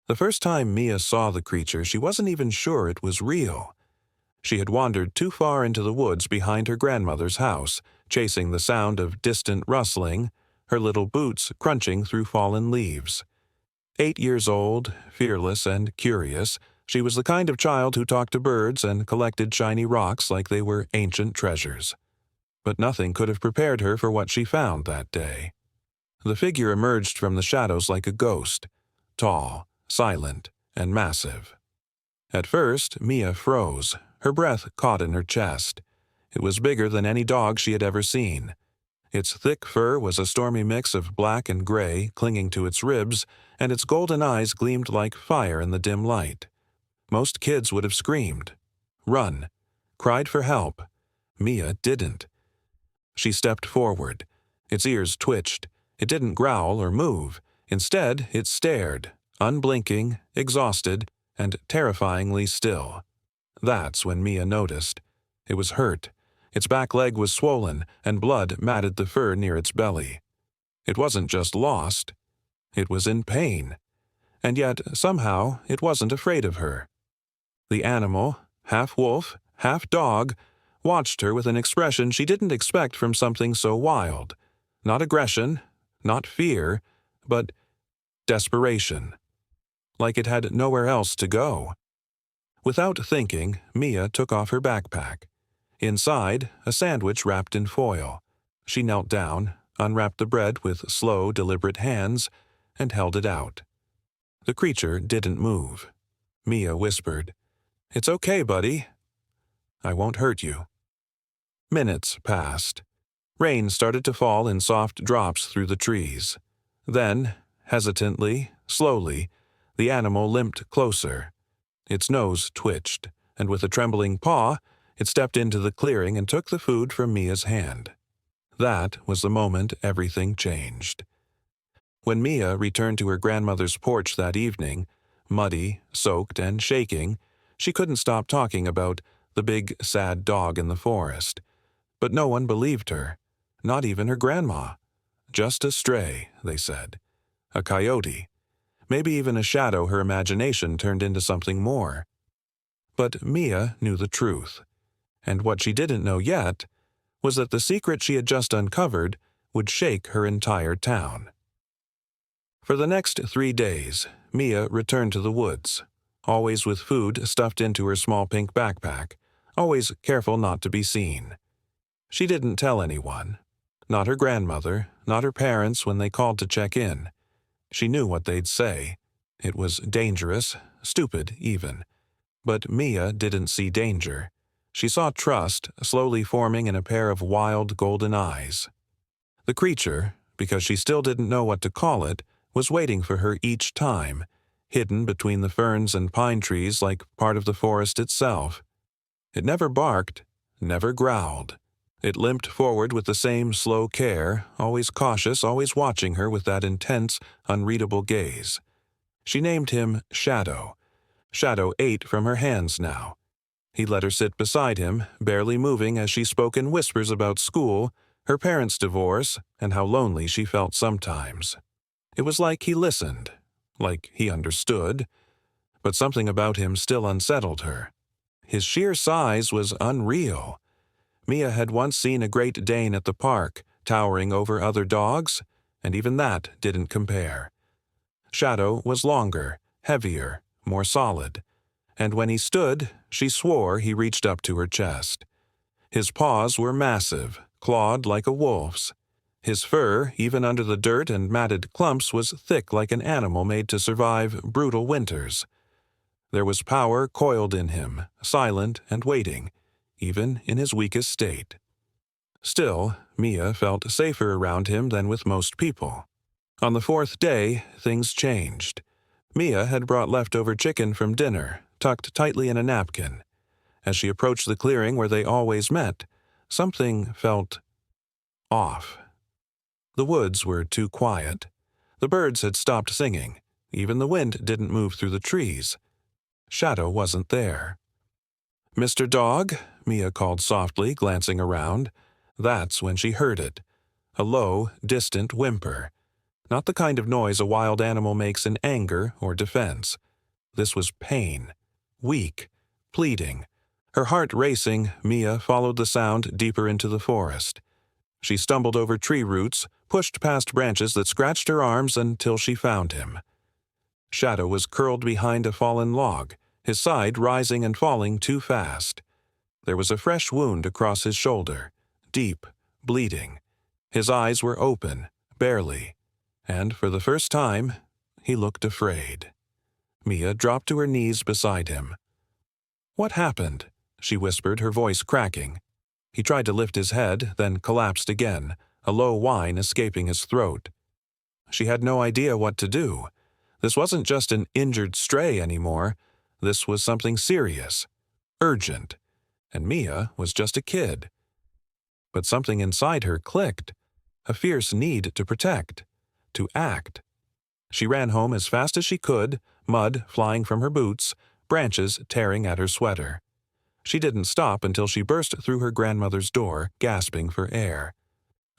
The first time Mia saw the creature, she wasn't even sure it was real. She had wandered too far into the woods behind her grandmother's house, chasing the sound of distant rustling, her little boots crunching through fallen leaves. 8 years old, fearless and curious, she was the kind of child who talked to birds and collected shiny rocks like they were ancient treasures. But nothing could have prepared her for what she found that day. The figure emerged from the shadows like a ghost, tall, silent, and massive. At first, Mia froze, her breath caught in her chest. It was bigger than any dog she had ever seen. Its thick fur was a stormy mix of black and gray clinging to its ribs, and its golden eyes gleamed like fire in the dim light. Most kids would have screamed, run, cried for help. Mia didn't. She stepped forward. Its ears twitched. It didn't growl or move. Instead, it stared, unblinking, exhausted, and terrifyingly still. That's when Mia noticed. It was hurt. Its back leg was swollen, and blood matted the fur near its belly. It wasn't just lost. It was in pain. And yet, somehow, it wasn't afraid of her. The animal, half wolf, half dog, watched her with an expression she didn't expect from something so wild. Not aggression, not fear, but desperation. Like it had nowhere else to go. Without thinking, Mia took off her backpack. Inside, a sandwich wrapped in foil. She knelt down, unwrapped the bread with slow, deliberate hands, and held it out. The creature didn't move. Mia whispered, "It's okay, buddy. I won't hurt you." Minutes passed. Rain started to fall in soft drops through the trees. Then, hesitantly, slowly, the animal limped closer. Its nose twitched, and with a trembling paw, it stepped into the clearing and took the food from Mia's hand. That was the moment everything changed. When Mia returned to her grandmother's porch that evening, muddy, soaked, and shaking, she couldn't stop talking about the big, sad dog in the forest. But no one believed her, not even her grandma. Just a stray, they said. A coyote. Maybe even a shadow her imagination turned into something more. But Mia knew the truth. And what she didn't know yet was that the secret she had just uncovered would shake her entire town. For the next 3 days, Mia returned to the woods, always with food stuffed into her small pink backpack, always careful not to be seen. She didn't tell anyone. Not her grandmother, not her parents when they called to check in. She knew what they'd say. It was dangerous, stupid even. But Mia didn't see danger. She saw trust slowly forming in a pair of wild golden eyes. The creature, because she still didn't know what to call it, was waiting for her each time, hidden between the ferns and pine trees like part of the forest itself. It never barked, never growled. It limped forward with the same slow care, always cautious, always watching her with that intense, unreadable gaze. She named him Shadow. Shadow ate from her hands now. He let her sit beside him, barely moving as she spoke in whispers about school, her parents' divorce, and how lonely she felt sometimes. It was like he listened, like he understood, but something about him still unsettled her. His sheer size was unreal. Mia had once seen a Great Dane at the park, towering over other dogs, and even that didn't compare. Shadow was longer, heavier, more solid, and when he stood, she swore he reached up to her chest. His paws were massive, clawed like a wolf's. His fur, even under the dirt and matted clumps, was thick like an animal made to survive brutal winters. There was power coiled in him, silent and waiting, even in his weakest state. Still, Mia felt safer around him than with most people. On the 4th day, things changed. Mia had brought leftover chicken from dinner, tucked tightly in a napkin. As she approached the clearing where they always met, something felt off. The woods were too quiet. The birds had stopped singing. Even the wind didn't move through the trees. Shadow wasn't there. "Mr. Dog," Mia called softly, glancing around. That's when she heard it. A low, distant whimper. Not the kind of noise a wild animal makes in anger or defense. This was pain. Weak. Pleading. Her heart racing, Mia followed the sound deeper into the forest. She stumbled over tree roots, pushed past branches that scratched her arms until she found him. Shadow was curled behind a fallen log, his side rising and falling too fast. There was a fresh wound across his shoulder, deep, bleeding. His eyes were open, barely, and for the first time, he looked afraid. Mia dropped to her knees beside him. "What happened?" she whispered, her voice cracking. He tried to lift his head, then collapsed again, a low whine escaping his throat. She had no idea what to do. This wasn't just an injured stray anymore. This was something serious, urgent, and Mia was just a kid. But something inside her clicked, a fierce need to protect, to act. She ran home as fast as she could, mud flying from her boots, branches tearing at her sweater. She didn't stop until she burst through her grandmother's door, gasping for air.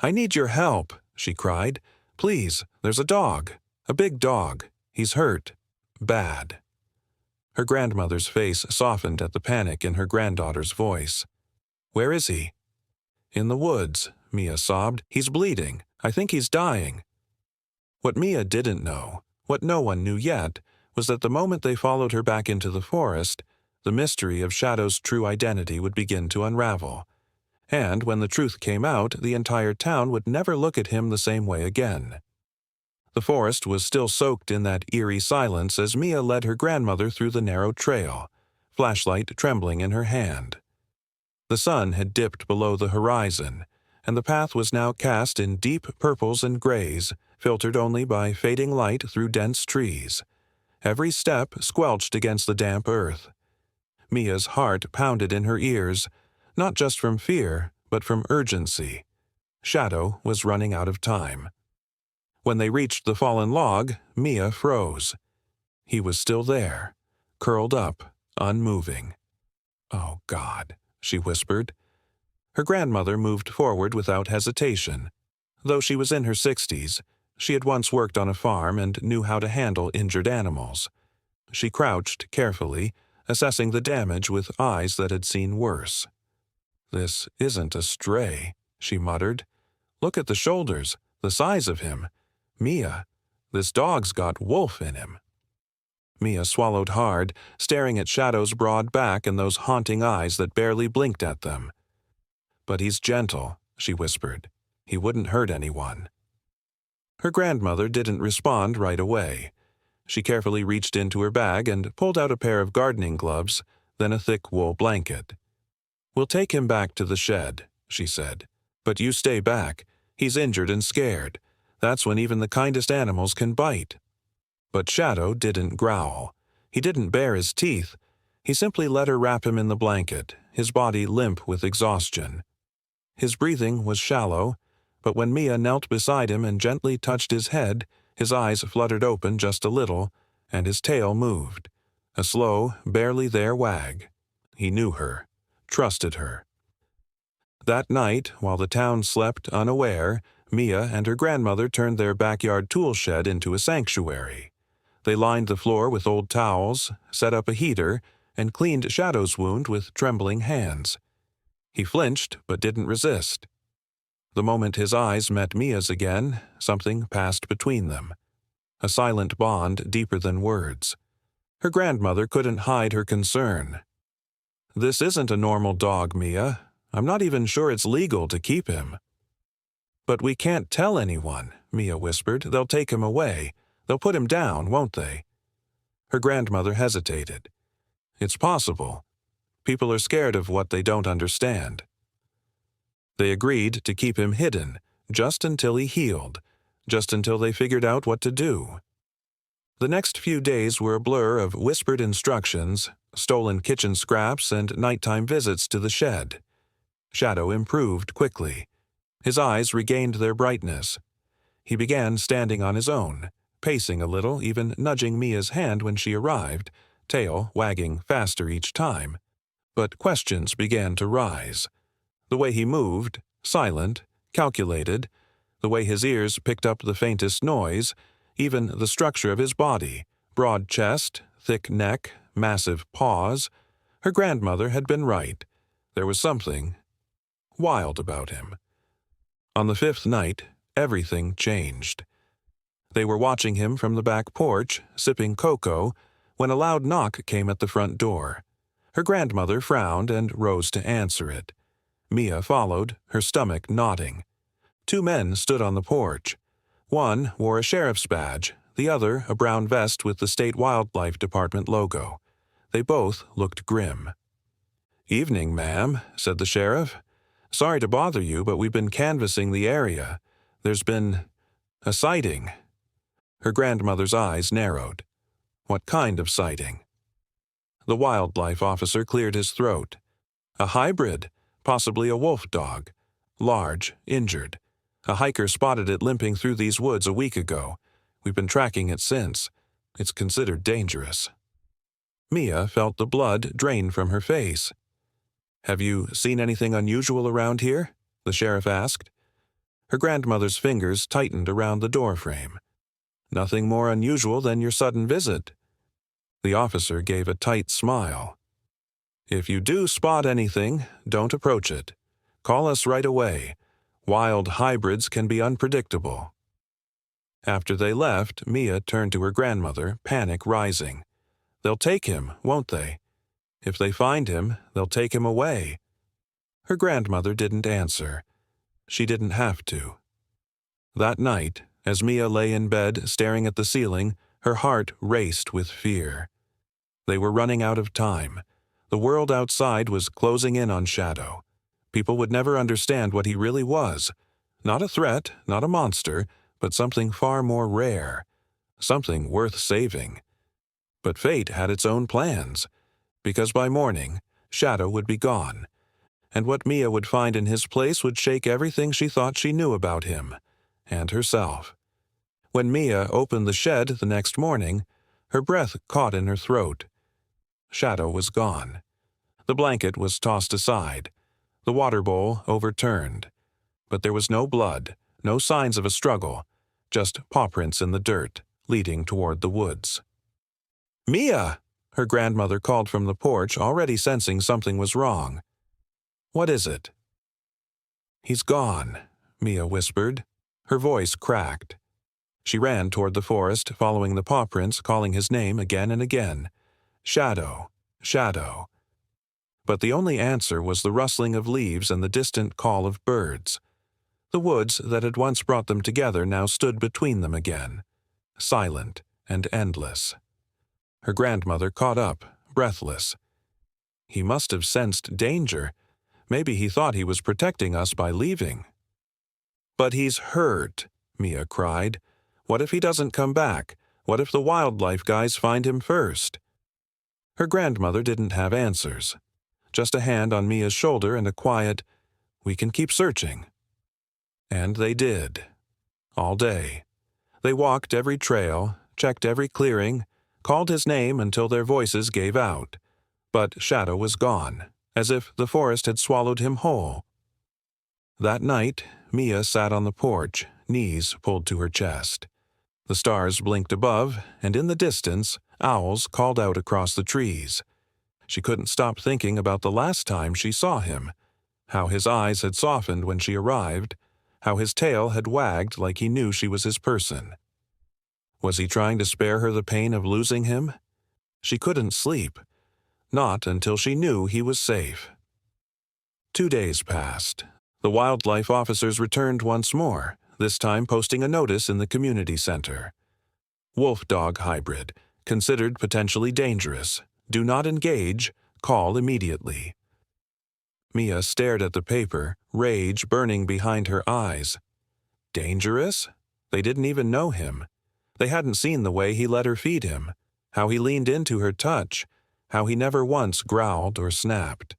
"I need your help," she cried. "Please, there's a dog. A big dog. He's hurt. Bad." Her grandmother's face softened at the panic in her granddaughter's voice. "Where is he?" "In the woods," Mia sobbed. "He's bleeding. I think he's dying." What Mia didn't know, what no one knew yet, was that the moment they followed her back into the forest, the mystery of Shadow's true identity would begin to unravel. And when the truth came out, the entire town would never look at him the same way again. The forest was still soaked in that eerie silence as Mia led her grandmother through the narrow trail, flashlight trembling in her hand. The sun had dipped below the horizon, and the path was now cast in deep purples and grays, filtered only by fading light through dense trees. Every step squelched against the damp earth. Mia's heart pounded in her ears, not just from fear, but from urgency. Shadow was running out of time. When they reached the fallen log, Mia froze. He was still there, curled up, unmoving. "Oh, God," she whispered. Her grandmother moved forward without hesitation. Though she was in her 60s, she had once worked on a farm and knew how to handle injured animals. She crouched carefully, assessing the damage with eyes that had seen worse. "This isn't a stray," she muttered. "Look at the shoulders, the size of him. Mia, this dog's got wolf in him." Mia swallowed hard, staring at Shadow's broad back and those haunting eyes that barely blinked at them. "But he's gentle," she whispered. "He wouldn't hurt anyone." Her grandmother didn't respond right away. She carefully reached into her bag and pulled out a pair of gardening gloves, then a thick wool blanket. "We'll take him back to the shed," she said. "But you stay back. He's injured and scared. That's when even the kindest animals can bite." But Shadow didn't growl. He didn't bare his teeth. He simply let her wrap him in the blanket, his body limp with exhaustion. His breathing was shallow, but when Mia knelt beside him and gently touched his head, his eyes fluttered open just a little, and his tail moved. A slow, barely there wag. He knew her, trusted her. That night, while the town slept unaware, Mia and her grandmother turned their backyard tool shed into a sanctuary. They lined the floor with old towels, set up a heater, and cleaned Shadow's wound with trembling hands. He flinched but didn't resist. The moment his eyes met Mia's again, something passed between them. A silent bond deeper than words. Her grandmother couldn't hide her concern. "This isn't a normal dog, Mia. I'm not even sure it's legal to keep him." "But we can't tell anyone," Mia whispered. "They'll take him away. They'll put him down, won't they?" Her grandmother hesitated. "It's possible. People are scared of what they don't understand." They agreed to keep him hidden, just until he healed, just until they figured out what to do. The next few days were a blur of whispered instructions, stolen kitchen scraps, and nighttime visits to the shed. Shadow improved quickly. His eyes regained their brightness. He began standing on his own, pacing a little, even nudging Mia's hand when she arrived, tail wagging faster each time. But questions began to rise. The way he moved, silent, calculated, The way his ears picked up the faintest noise, even the structure of his body, broad chest, thick neck, massive paws. Her grandmother had been right. There was something wild about him. On the 5th night, everything changed. They were watching him from the back porch, sipping cocoa, when a loud knock came at the front door. Her grandmother frowned and rose to answer it. Mia followed, her stomach knotting. 2 men stood on the porch. One wore a sheriff's badge, the other a brown vest with the State Wildlife Department logo. They both looked grim. "Evening, ma'am," said the sheriff. "Sorry to bother you, but we've been canvassing the area. There's been a sighting." Her grandmother's eyes narrowed. "What kind of sighting?" The wildlife officer cleared his throat. "A hybrid, possibly a wolfdog. Large, injured. A hiker spotted it limping through these woods a week ago. We've been tracking it since. It's considered dangerous." Mia felt the blood drain from her face. "Have you seen anything unusual around here?" the sheriff asked. Her grandmother's fingers tightened around the doorframe. "Nothing more unusual than your sudden visit." The officer gave a tight smile. "If you do spot anything, don't approach it. Call us right away. Wild hybrids can be unpredictable." After they left, Mia turned to her grandmother, panic rising. "They'll take him, won't they? If they find him, they'll take him away." Her grandmother didn't answer. She didn't have to. That night, as Mia lay in bed staring at the ceiling, her heart raced with fear. They were running out of time. The world outside was closing in on Shadow. People would never understand what he really was. Not a threat, not a monster, but something far more rare. Something worth saving. But fate had its own plans, because by morning, Shadow would be gone, and what Mia would find in his place would shake everything she thought she knew about him, and herself. When Mia opened the shed the next morning, her breath caught in her throat. Shadow was gone. The blanket was tossed aside, the water bowl overturned, but there was no blood, no signs of a struggle, just paw prints in the dirt, leading toward the woods. "Mia!" her grandmother called from the porch, already sensing something was wrong. "What is it?" "He's gone," Mia whispered. Her voice cracked. She ran toward the forest, following the paw prints, calling his name again and again. "Shadow, Shadow." But the only answer was the rustling of leaves and the distant call of birds. The woods that had once brought them together now stood between them again, silent and endless. Her grandmother caught up, breathless. "He must have sensed danger. Maybe he thought he was protecting us by leaving." "But he's hurt," Mia cried. "What if he doesn't come back? What if the wildlife guys find him first?" Her grandmother didn't have answers. Just a hand on Mia's shoulder and a quiet, "We can keep searching." And they did. All day. They walked every trail, checked every clearing, called his name until their voices gave out. But Shadow was gone, as if the forest had swallowed him whole. That night, Mia sat on the porch, knees pulled to her chest. The stars blinked above, and in the distance, owls called out across the trees. She couldn't stop thinking about the last time she saw him, how his eyes had softened when she arrived, how his tail had wagged like he knew she was his person. Was he trying to spare her the pain of losing him? She couldn't sleep, not until she knew he was safe. 2 days passed. The wildlife officers returned once more, this time posting a notice in the community center. Wolfdog hybrid, considered potentially dangerous. Do not engage. Call immediately. Mia stared at the paper, rage burning behind her eyes. Dangerous? They didn't even know him. They hadn't seen the way he let her feed him, how he leaned into her touch, how he never once growled or snapped.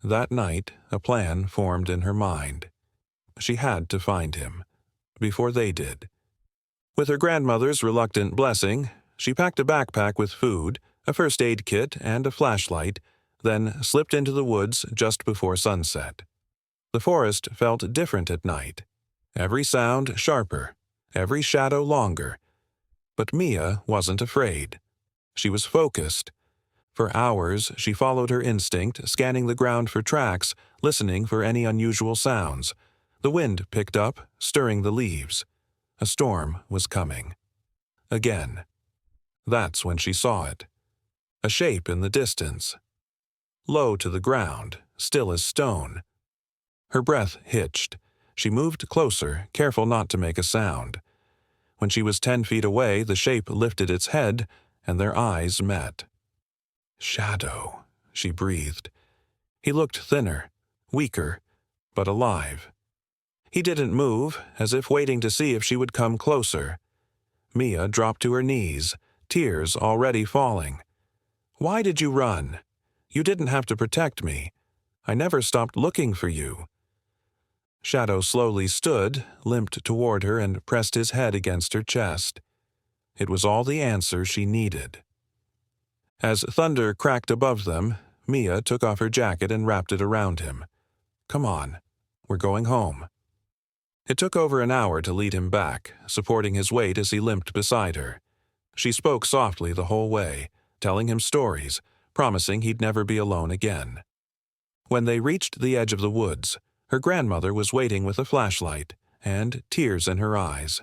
That night, a plan formed in her mind. She had to find him, before they did. With her grandmother's reluctant blessing, she packed a backpack with food, a first aid kit, and a flashlight, then slipped into the woods just before sunset. The forest felt different at night. every sound sharper, every shadow longer. But Mia wasn't afraid. She was focused. For hours, she followed her instinct, scanning the ground for tracks, listening for any unusual sounds. The wind picked up, stirring the leaves. A storm was coming. Again. That's when she saw it. A shape in the distance. Low to the ground, still as stone. Her breath hitched. She moved closer, careful not to make a sound. When she was 10 feet away, the shape lifted its head, and their eyes met. "Shadow," she breathed. He looked thinner, weaker, but alive. He didn't move, as if waiting to see if she would come closer. Mia dropped to her knees, tears already falling. "Why did you run? You didn't have to protect me. I never stopped looking for you." Shadow slowly stood, limped toward her, and pressed his head against her chest. It was all the answer she needed. As thunder cracked above them, Mia took off her jacket and wrapped it around him. "Come on, we're going home." It took over an hour to lead him back, supporting his weight as he limped beside her. She spoke softly the whole way, telling him stories, promising he'd never be alone again. When they reached the edge of the woods, her grandmother was waiting with a flashlight and tears in her eyes.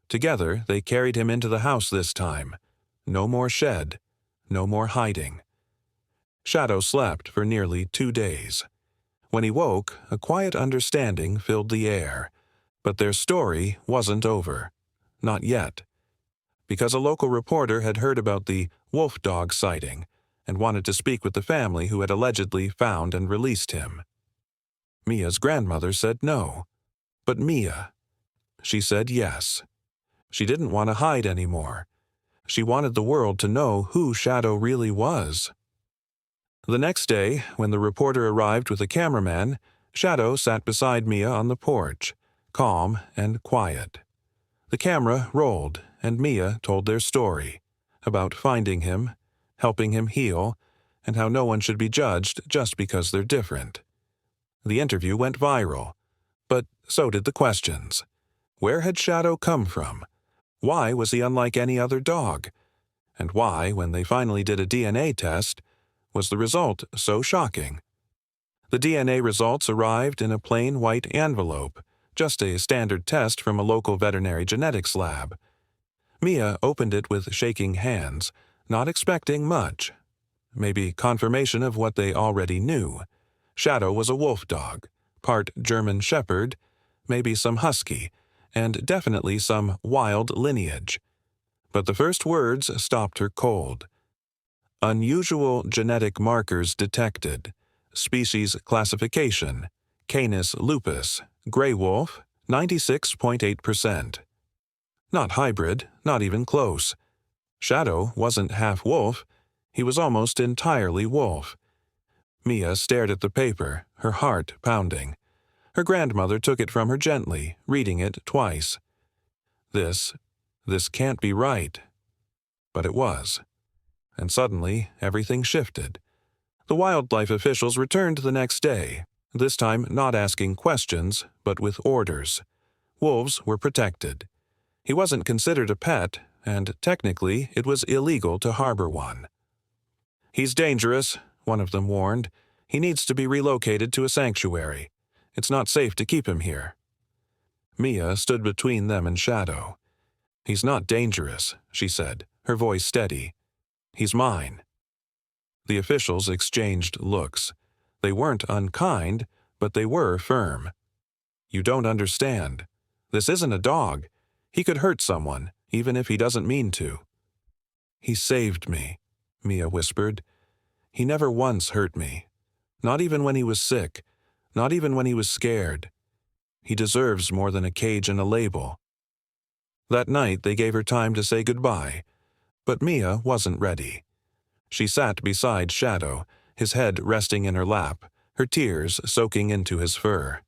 Together, they carried him into the house this time. No more shed, no more hiding. Shadow slept for nearly 2 days. When he woke, a quiet understanding filled the air. But their story wasn't over. Not yet. Because a local reporter had heard about the Wolfdog sighting and wanted to speak with the family who had allegedly found and released him. Mia's grandmother said no. But Mia, she said yes. She didn't want to hide anymore. She wanted the world to know who Shadow really was. The next day, when the reporter arrived with a cameraman, Shadow sat beside Mia on the porch, calm and quiet. The camera rolled, and Mia told their story, about finding him, helping him heal, and how no one should be judged just because they're different. The interview went viral, but so did the questions. Where had Shadow come from? Why was he unlike any other dog? And why, when they finally did a DNA test, was the result so shocking? The DNA results arrived in a plain white envelope, just a standard test from a local veterinary genetics lab. Mia opened it with shaking hands, not expecting much. Maybe confirmation of what they already knew. Shadow was a wolfdog, part German shepherd, maybe some husky, and definitely some wild lineage. But the first words stopped her cold. Unusual genetic markers detected. Species classification: Canis lupus, gray wolf, 96.8%. Not hybrid, not even close. Shadow wasn't half wolf, he was almost entirely wolf. Mia stared at the paper, her heart pounding. Her grandmother took it from her gently, reading it twice. This can't be right. But it was. And suddenly, everything shifted. The wildlife officials returned the next day, this time not asking questions, but with orders. Wolves were protected. He wasn't considered a pet, and technically it was illegal to harbor one. "He's dangerous," one of them warned. "He needs to be relocated to a sanctuary. It's not safe to keep him here." Mia stood between them and Shadow. "He's not dangerous," she said, her voice steady. "He's mine." The officials exchanged looks. They weren't unkind, but they were firm. "You don't understand. This isn't a dog. He could hurt someone, even if he doesn't mean to." "He saved me," Mia whispered. "He never once hurt me. Not even when he was sick. Not even when he was scared. He deserves more than a cage and a label." That night they gave her time to say goodbye, but Mia wasn't ready. She sat beside Shadow, his head resting in her lap, her tears soaking into his fur.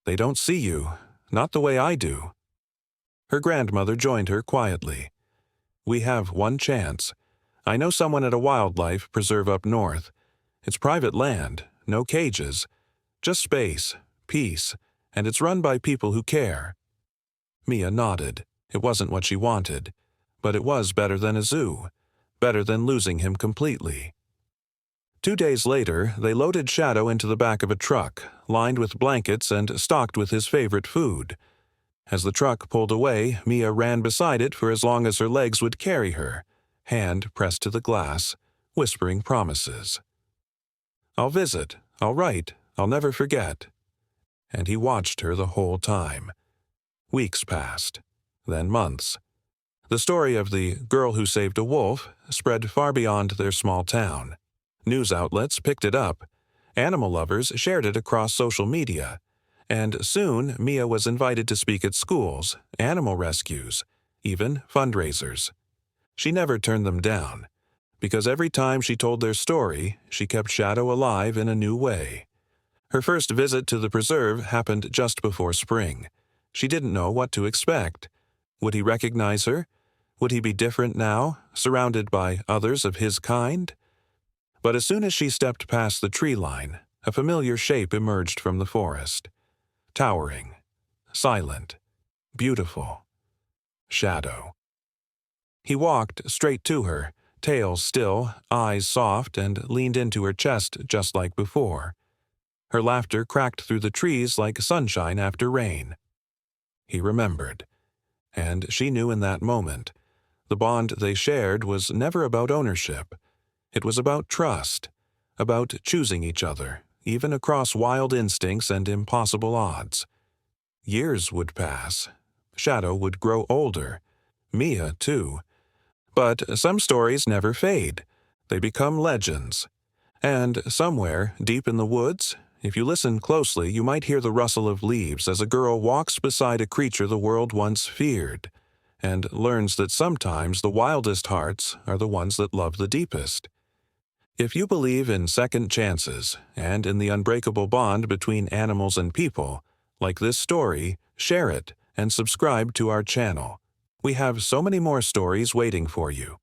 "They don't see you, not the way I do." Her grandmother joined her quietly. "We have one chance. I know someone at a wildlife preserve up north. It's private land, no cages. Just space, peace, and it's run by people who care." Mia nodded. It wasn't what she wanted, but it was better than a zoo, better than losing him completely. 2 days later, they loaded Shadow into the back of a truck, lined with blankets and stocked with his favorite food. As the truck pulled away, Mia ran beside it for as long as her legs would carry her, hand pressed to the glass, whispering promises. "I'll visit, I'll write, I'll never forget." And he watched her the whole time. Weeks passed, then months. The story of the girl who saved a wolf spread far beyond their small town. News outlets picked it up. Animal lovers shared it across social media. And soon, Mia was invited to speak at schools, animal rescues, even fundraisers. She never turned them down, because every time she told their story, she kept Shadow alive in a new way. Her first visit to the preserve happened just before spring. She didn't know what to expect. Would he recognize her? Would he be different now, surrounded by others of his kind? But as soon as she stepped past the tree line, a familiar shape emerged from the forest. Towering, silent, beautiful. Shadow. He walked straight to her, tail still, eyes soft, and leaned into her chest just like before. Her laughter cracked through the trees like sunshine after rain. He remembered. And she knew in that moment. The bond they shared was never about ownership. It was about trust, about choosing each other, even across wild instincts and impossible odds. Years would pass. Shadow would grow older. Mia, too. But some stories never fade. They become legends. And somewhere, deep in the woods, if you listen closely, you might hear the rustle of leaves as a girl walks beside a creature the world once feared, and learns that sometimes the wildest hearts are the ones that love the deepest. If you believe in second chances and in the unbreakable bond between animals and people, like this story, share it and subscribe to our channel. We have so many more stories waiting for you.